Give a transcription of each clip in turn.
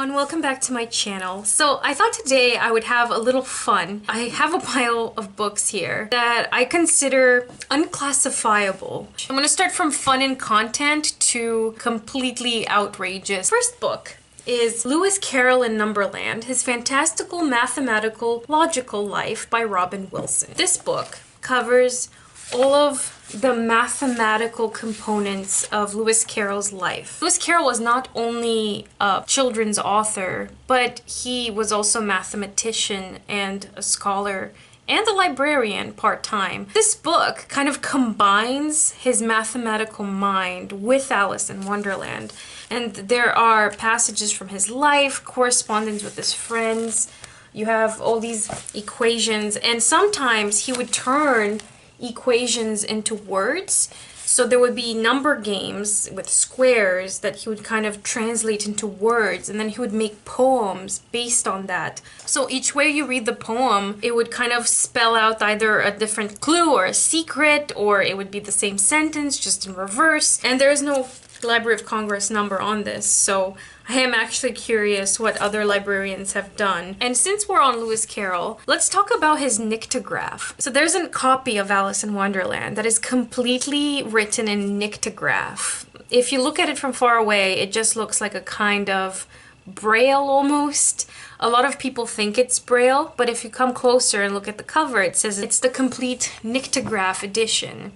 everyone, welcome back to my channel. So I thought today I would have a little fun. I have a pile of books here that I consider unclassifiable. I'm gonna start from fun in content to completely outrageous. First book is Lewis Carroll in Numberland, His Fantastical Mathematical Logical Life by Robin Wilson. This book covers all of the mathematical components of Lewis Carroll's life. Lewis Carroll was not only a children's author, but he was also a mathematician and a scholar and a librarian part-time. This book kind of combines his mathematical mind with Alice in Wonderland. And there are passages from his life, correspondence with his friends. You have all these equations, and sometimes he would turn equations into words. So there would be number games with squares that he would kind of translate into words, and then he would make poems based on that. So each way you read the poem, it would kind of spell out either a different clue or a secret, or it would be the same sentence just in reverse. And there is no Library of Congress number on this, so I am actually curious what other librarians have done. And since we're on Lewis Carroll, let's talk about his nyctograph. So there's a copy of Alice in Wonderland that is completely written in nyctograph. If you look at it from far away, it just looks like a kind of braille almost. A lot of people think it's braille, but if you come closer and look at the cover, it says it's the complete nyctograph edition.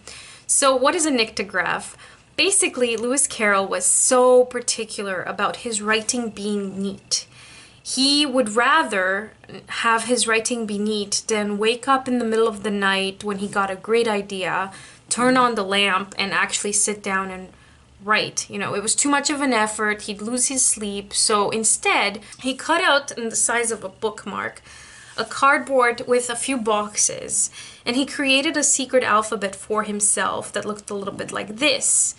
So what is a nyctograph? Basically, Lewis Carroll was so particular about his writing being neat. He would rather have his writing be neat than wake up in the middle of the night when he got a great idea, turn on the lamp, and actually sit down and write. You know, it was too much of an effort, he'd lose his sleep, so instead, he cut out in the size of a bookmark a cardboard with a few boxes, and he created a secret alphabet for himself that looked a little bit like this.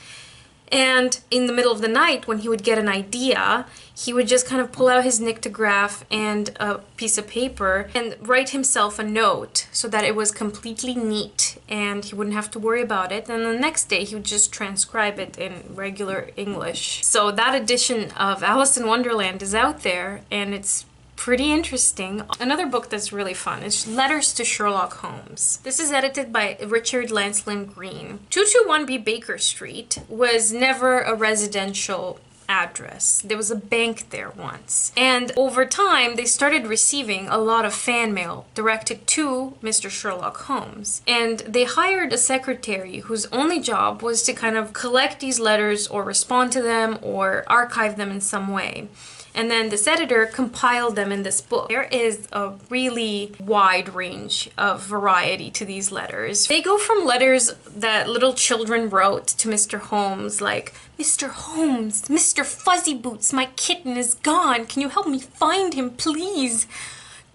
And in the middle of the night, when he would get an idea, he would just kind of pull out his nyctograph and a piece of paper and write himself a note so that it was completely neat and he wouldn't have to worry about it. And the next day, he would just transcribe it in regular English. So that edition of Alice in Wonderland is out there, and it's pretty interesting. Another book that's really fun is Letters to Sherlock Holmes. This is edited by Richard Lancelyn Green. 221B Baker Street was never a residential address. There was a bank there once. And over time, they started receiving a lot of fan mail directed to Mr. Sherlock Holmes. And they hired a secretary whose only job was to kind of collect these letters or respond to them or archive them in some way. And then this editor compiled them in this book. There is a really wide range of variety to these letters. They go from letters that little children wrote to Mr. Holmes, like, "Mr. Holmes, Mr. Fuzzy Boots, my kitten is gone. Can you help me find him, please?"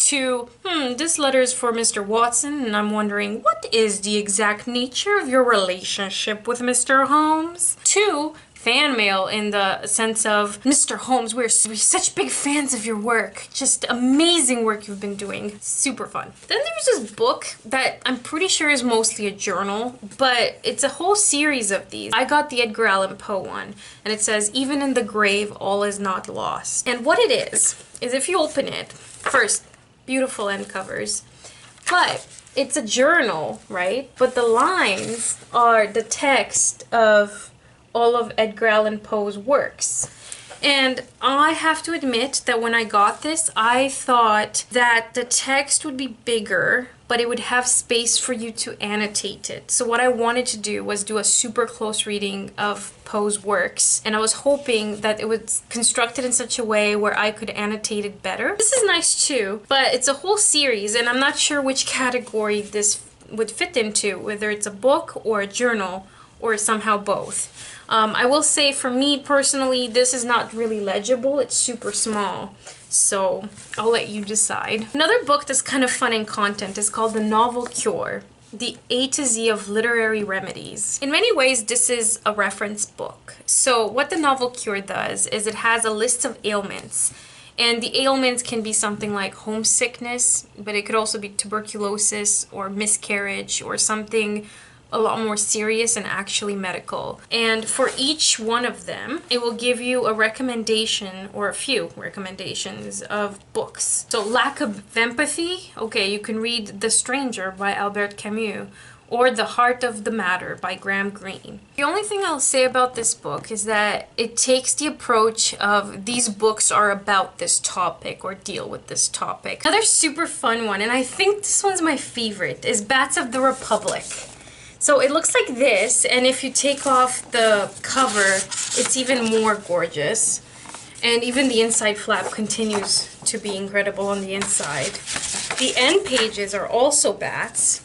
To, this letter is for Mr. Watson, and I'm wondering, what is the exact nature of your relationship with Mr. Holmes? To fan mail in the sense of, "Mr. Holmes, we're such big fans of your work. Just amazing work you've been doing. Super fun." Then there's this book that I'm pretty sure is mostly a journal, but it's a whole series of these. I got the Edgar Allan Poe one, and it says, "Even in the grave, all is not lost." And what it is if you open it, first, beautiful end covers, but it's a journal, right? But the lines are the text of all of Edgar Allan Poe's works. And I have to admit that when I got this, I thought that the text would be bigger, but it would have space for you to annotate it. So what I wanted to do was do a super close reading of Poe's works, and I was hoping that it was constructed in such a way where I could annotate it better. This is nice too, but it's a whole series, and I'm not sure which category this would fit into, whether it's a book or a journal or somehow both. I will say, for me personally, this is not really legible. It's super small, so I'll let you decide. Another book that's kind of fun in content is called The Novel Cure, The A to Z of Literary Remedies. In many ways, this is a reference book. So what The Novel Cure does is it has a list of ailments. And the ailments can be something like homesickness, but it could also be tuberculosis or miscarriage or something a lot more serious and actually medical. And for each one of them, it will give you a recommendation or a few recommendations of books. So lack of empathy, okay, you can read The Stranger by Albert Camus, or The Heart of the Matter by Graham Greene. The only thing I'll say about this book is that it takes the approach of these books are about this topic or deal with this topic. Another super fun one, and I think this one's my favorite, is Bats of the Republic. So it looks like this, and if you take off the cover, it's even more gorgeous. And even the inside flap continues to be incredible on the inside. The end pages are also bats.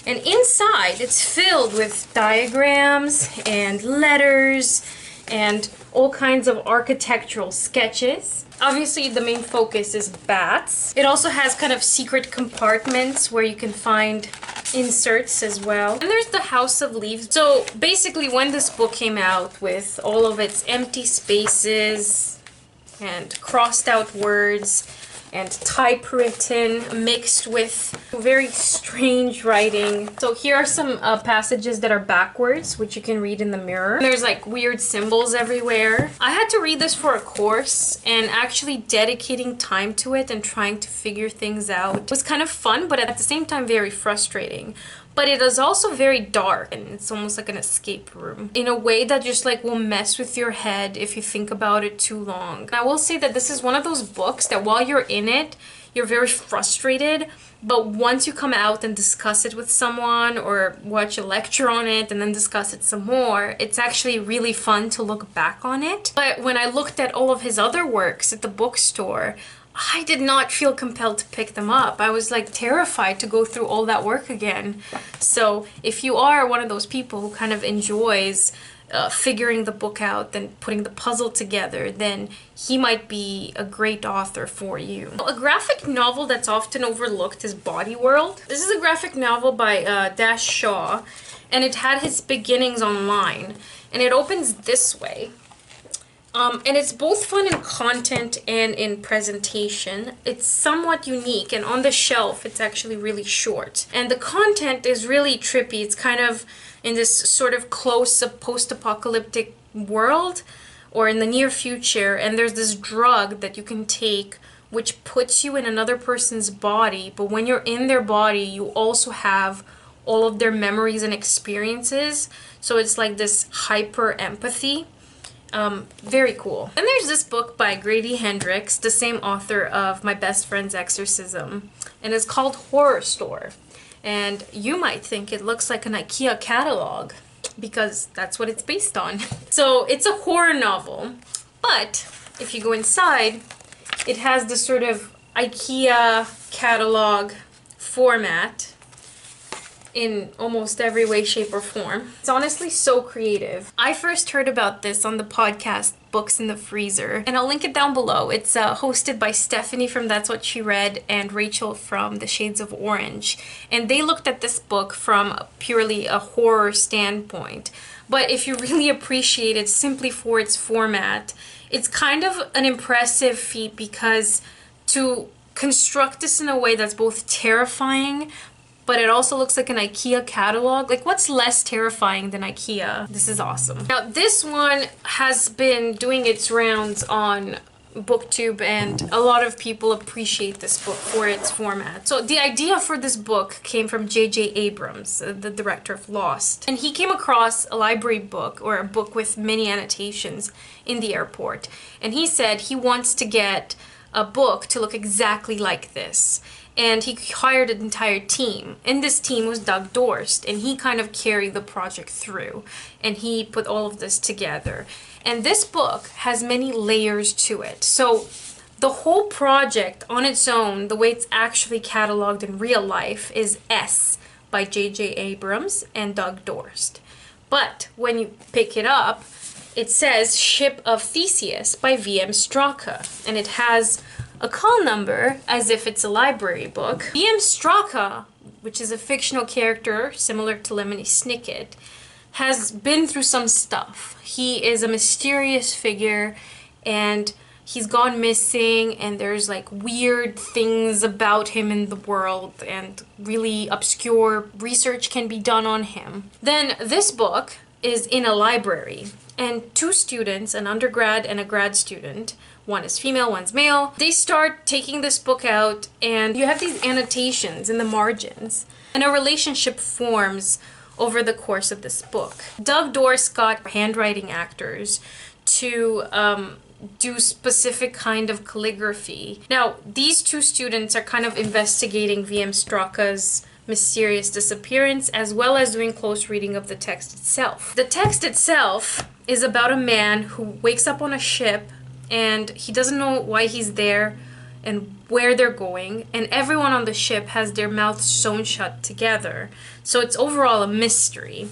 And inside, it's filled with diagrams and letters and all kinds of architectural sketches. Obviously, the main focus is bats. It also has kind of secret compartments where you can find inserts as well. And there's the House of Leaves. So basically, when this book came out with all of its empty spaces and crossed out words, and typewritten mixed with very strange writing. So here are some passages that are backwards, which you can read in the mirror. There's like weird symbols everywhere. I had to read this for a course, and actually dedicating time to it and trying to figure things out was kind of fun, but at the same time very frustrating. But it is also very dark, and it's almost like an escape room in a way that just like will mess with your head if you think about it too long. And I will say that this is one of those books that while you're in it, you're very frustrated, but once you come out and discuss it with someone or watch a lecture on it and then discuss it some more, it's actually really fun to look back on it. But when I looked at all of his other works at the bookstore, I did not feel compelled to pick them up. I was like terrified to go through all that work again. So if you are one of those people who kind of enjoys figuring the book out and putting the puzzle together, then he might be a great author for you. A graphic novel that's often overlooked is Body World. This is a graphic novel by Dash Shaw, and it had his beginnings online. And it opens this way. And it's both fun in content and in presentation. It's somewhat unique, and on the shelf it's actually really short. And the content is really trippy. It's kind of in this sort of close post-apocalyptic world or in the near future, and there's this drug that you can take which puts you in another person's body, but when you're in their body you also have all of their memories and experiences. So it's like this hyper empathy. Very cool. And there's this book by Grady Hendrix, the same author of My Best Friend's Exorcism, and it's called Horror Store. And you might think it looks like an IKEA catalog because that's what it's based on. So it's a horror novel, but if you go inside, it has this sort of IKEA catalog format in almost every way, shape, or form. It's honestly so creative. I first heard about this on the podcast Books in the Freezer, and I'll link it down below. It's hosted by Stephanie from That's What She Read and Rachel from The Shades of Orange, and they looked at this book from purely a horror standpoint. But if you really appreciate it simply for its format, it's kind of an impressive feat, because to construct this in a way that's both terrifying, but it also looks like an IKEA catalog. Like, what's less terrifying than IKEA? This is awesome. Now, this one has been doing its rounds on BookTube, and a lot of people appreciate this book for its format. So the idea for this book came from J.J. Abrams, the director of Lost. And he came across a library book, or a book with many annotations, in the airport. And he said he wants to get a book to look exactly like this. And he hired an entire team. And this team was Doug Dorst, and he kind of carried the project through. And he put all of this together. And this book has many layers to it. So the whole project on its own, the way it's actually cataloged in real life, is S by J.J. Abrams and Doug Dorst. But when you pick it up, it says Ship of Theseus by V.M. Straka. And it has a call number as if it's a library book. V.M. Straka, which is a fictional character similar to Lemony Snicket, has been through some stuff. He is a mysterious figure, and he's gone missing and there's like weird things about him in the world and really obscure research can be done on him. Then this book is in a library and two students, an undergrad and a grad student, one is female, one's male, they start taking this book out and you have these annotations in the margins and a relationship forms over the course of this book. Doug Dorse got handwriting actors to do specific kind of calligraphy. Now, these two students are kind of investigating V.M. Straka's mysterious disappearance as well as doing close reading of the text itself. The text itself is about a man who wakes up on a ship and he doesn't know why he's there and where they're going, and everyone on the ship has their mouths sewn shut together. So it's overall a mystery.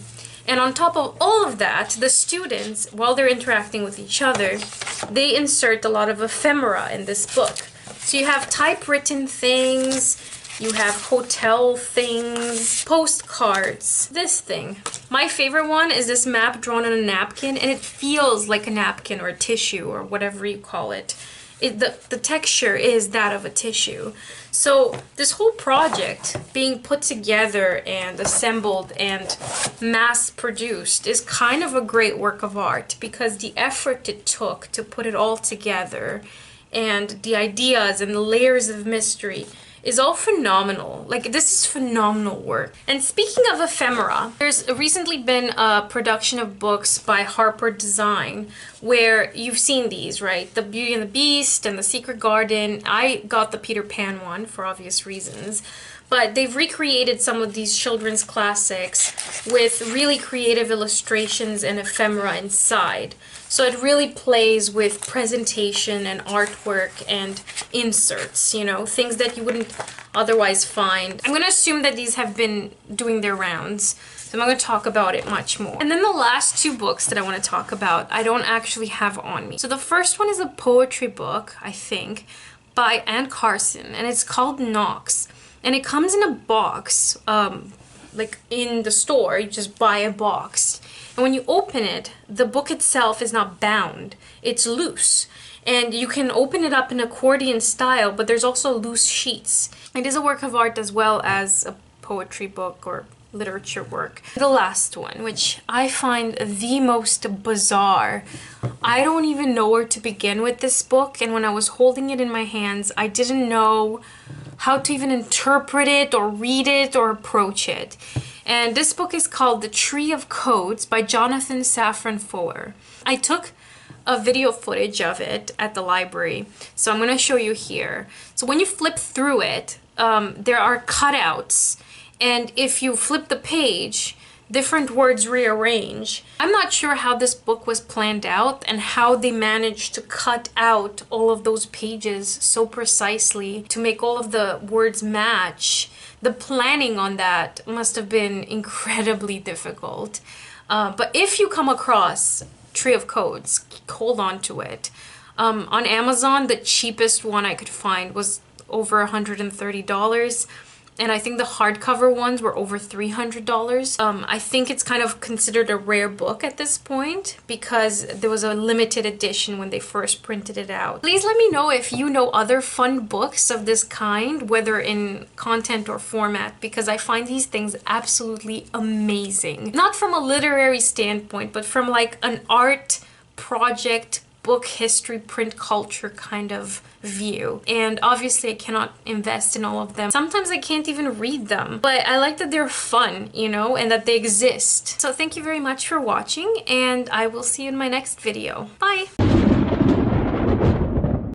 And on top of all of that, the students, while they're interacting with each other, they insert a lot of ephemera in this book. So you have typewritten things, you have hotel things, postcards, this thing. My favorite one is this map drawn on a napkin, and it feels like a napkin or a tissue or whatever you call it. The texture is that of a tissue. So this whole project being put together and assembled and mass produced is kind of a great work of art because the effort it took to put it all together and the ideas and the layers of mystery is all phenomenal. Like, this is phenomenal work. And speaking of ephemera, there's recently been a production of books by Harper Design where you've seen these, right? The Beauty and the Beast and The Secret Garden. I got the Peter Pan one for obvious reasons. But they've recreated some of these children's classics with really creative illustrations and ephemera inside. So it really plays with presentation and artwork and inserts, you know, things that you wouldn't otherwise find. I'm going to assume that these have been doing their rounds, so I'm not going to talk about it much more. And then the last two books that I want to talk about, I don't actually have on me. So the first one is a poetry book, I think, by Anne Carson, and it's called Knox. And it comes in a box, like in the store, you just buy a box. And when you open it, the book itself is not bound, it's loose. And you can open it up in accordion style, but there's also loose sheets. It is a work of art as well as a poetry book or literature work. The last one, which I find the most bizarre. I don't even know where to begin with this book, and when I was holding it in my hands, I didn't know how to even interpret it or read it or approach it. And this book is called The Tree of Codes by Jonathan Safran Foer. I took a video footage of it at the library, so I'm going to show you here. So when you flip through it, there are cutouts, and if you flip the page, different words rearrange. I'm not sure how this book was planned out and how they managed to cut out all of those pages so precisely to make all of the words match. The planning on that must have been incredibly difficult. But if you come across Tree of Codes, hold on to it. On Amazon, the cheapest one I could find was over $130. And I think the hardcover ones were over $300. I think it's kind of considered a rare book at this point because there was a limited edition when they first printed it out. Please let me know if you know other fun books of this kind, whether in content or format, because I find these things absolutely amazing. Not from a literary standpoint, but from like an art project, book history, print culture kind of view. And obviously I cannot invest in all of them. Sometimes I can't even read them, but I like that they're fun, you know, and that they exist. So thank you very much for watching, and I will see you in my next video. Bye!